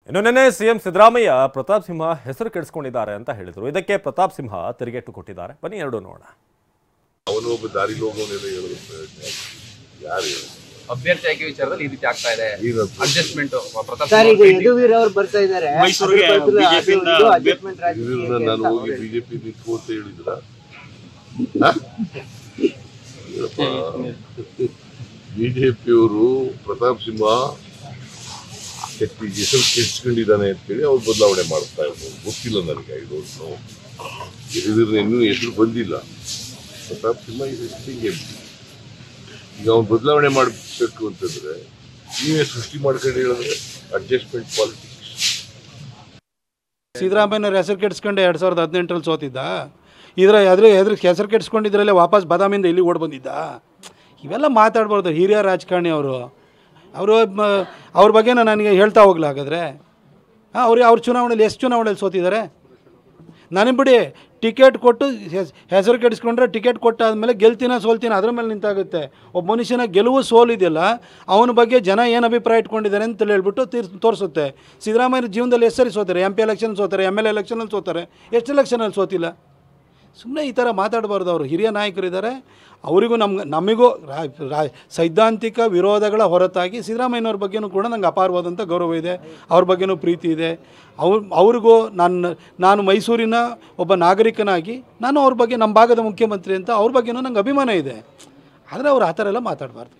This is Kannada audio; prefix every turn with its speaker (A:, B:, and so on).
A: ಇನ್ನು ನಿನ್ನೆ ಸಿಎಂ ಸಿದ್ದರಾಮಯ್ಯ ಪ್ರತಾಪ್ ಸಿಂಹ ಹೆಸರು ಕೆಡಿಸಿಕೊಂಡಿದ್ದಾರೆ ಅಂತ ಹೇಳಿದ್ರು. ಇದಕ್ಕೆ ಪ್ರತಾಪ್ ಸಿಂಹ ತಿರುಗೇಟು ಕೊಟ್ಟಿದ್ದಾರೆ. ಬನ್ನಿ ಎರಡು ನೋಡೋಣ.
B: ಅವನು ಒಬ್ಬ ದಾರಿ ಹೋಗೋನೆಲ್ಲ ಹೇಳೋದು ಯಾರು
C: ಅಭ್ಯರ್ಥಿ ಆಯ್ಕೆ ವಿಚಾರದಲ್ಲಿ ಈ ರೀತಿ ಆಗ್ತಾ ಇದೆ ಅಡ್ಜಸ್ಟ್ಮೆಂಟ್. ಪ್ರತಾಪ್
D: ಸರ್, ಈಗ ಯದುವೀರ್ ಅವರು ಬರ್ತಾ ಇದ್ದಾರೆ ಮೈಸೂರಿಗೆ.
B: ನಾನು ಹೋಗಿ ಬಿಜೆಪಿ ನಿಂತು ಅಂತ ಹೇಳಿದ್ರ ಬಿಜೆಪಿಯವರು ಪ್ರತಾಪ್ ಸಿಂಹ ಹೆಸರು ಕೆಡಿಸ್ಕೊಂಡಿದ್ದಾನೆ ಅಂತೇಳಿ ಅವ್ರು ಬದಲಾವಣೆ ಮಾಡ್ತಾ ಇರ್ಬೋದು. ಗೊತ್ತಿಲ್ಲ ನನಗೆ. ಇನ್ನೂ ಹೆಸರು ಬಂದಿಲ್ಲ. ಪ್ರತಾಪ್ ಸಿಂಹ ಹಿಂಗೆ ಈಗ ಅವ್ನು ಬದಲಾವಣೆ ಮಾಡಬೇಕು ಅಂತಂದ್ರೆ ನೀವೇ ಸೃಷ್ಟಿ ಮಾಡ್ಕೊಂಡು ಹೇಳಿದ್ರೆ ಅಡ್ಜಸ್ಟ್ಮೆಂಟ್ ಪಾಲಿಟಿಕ್ಸ್.
E: ಸಿದ್ದರಾಮಯ್ಯನವ್ರ ಹೆಸರು ಕೆಡಿಸ್ಕೊಂಡು 2018ರಲ್ಲಿ ಸೋತಿದ್ದ. ಹೆಸರು ಕೆಡಿಸ್ಕೊಂಡಿದ್ರಲ್ಲೇ ವಾಪಸ್ ಬಾದಾಮಿಯಿಂದ ಇಲ್ಲಿ ಓಡ್ ಬಂದಿದ್ದ. ಇವೆಲ್ಲ ಮಾತಾಡ್ಬಾರ್ದು ಹಿರಿಯ ರಾಜಕಾರಣಿ ಅವ್ರ ಬಗ್ಗೆ ನನಗೆ ಹೇಳ್ತಾ ಹೋಗ್ಲ. ಹಾಗಾದರೆ ಅವ್ರ ಚುನಾವಣೆಯಲ್ಲಿ ಎಷ್ಟು ಚುನಾವಣೆಯಲ್ಲಿ ಸೋತಿದ್ದಾರೆ? ನನಗೆ ಬಿಡಿ, ಟಿಕೆಟ್ ಕೊಟ್ಟು ಹೆಸರು ಕೆಡಿಸ್ಕೊಂಡ್ರೆ ಟಿಕೆಟ್ ಕೊಟ್ಟಾದ್ಮೇಲೆ ಗೆಲ್ತೀನ ಸೋಲ್ತೀನ ಅದ್ರ ಮೇಲೆ ನಿಂತಾಗುತ್ತೆ. ಒಬ್ಬ ಮನುಷ್ಯನ ಗೆಲುವು ಸೋಲಿದೆಯಲ್ಲ ಅವನ ಬಗ್ಗೆ ಜನ ಏನು ಅಭಿಪ್ರಾಯ ಇಟ್ಕೊಂಡಿದ್ದಾರೆ ಅಂತ ಹೇಳ್ಬಿಟ್ಟು ತೋರಿಸುತ್ತೆ. ಸಿದ್ದರಾಮಯ್ಯ ಜೀವನದಲ್ಲಿ ಎಷ್ಟು ಸರಿ ಸೋತಾರೆ? MP ಎಲೆಕ್ಷನ್ ಸೋತಾರೆ, MLA ಎಲೆಕ್ಷನಲ್ಲಿ ಸೋತಾರೆ, ಎಷ್ಟು ಎಲೆಕ್ಷನಲ್ಲಿ ಸೋತಿಲ್ಲ. ಸುಮ್ಮನೆ ಈ ಥರ ಮಾತಾಡಬಾರ್ದು. ಅವರು ಹಿರಿಯ ನಾಯಕರಿದ್ದಾರೆ. ಅವರಿಗೂ ನಮಗೂ ಸೈದ್ಧಾಂತಿಕ ವಿರೋಧಗಳ ಹೊರತಾಗಿ ಸಿದ್ದರಾಮಯ್ಯನವ್ರ ಬಗ್ಗೆನೂ ಕೂಡ ನಂಗೆ ಅಪಾರವಾದಂಥ ಗೌರವ ಇದೆ, ಅವ್ರ ಬಗ್ಗೆನೂ ಪ್ರೀತಿ ಇದೆ. ಅವ್ರಿಗೂ ನಾನು ಮೈಸೂರಿನ ಒಬ್ಬ ನಾಗರಿಕನಾಗಿ ನಾನು ಅವ್ರ ಬಗ್ಗೆ ನಮ್ಮ ಭಾಗದ ಮುಖ್ಯಮಂತ್ರಿ ಅಂತ ಅವ್ರ ಬಗ್ಗೆನೂ ನಂಗೆ ಅಭಿಮಾನ ಇದೆ. ಆದರೆ ಅವ್ರು ಆ ಥರ ಎಲ್ಲ ಮಾತಾಡಬಾರ್ದು.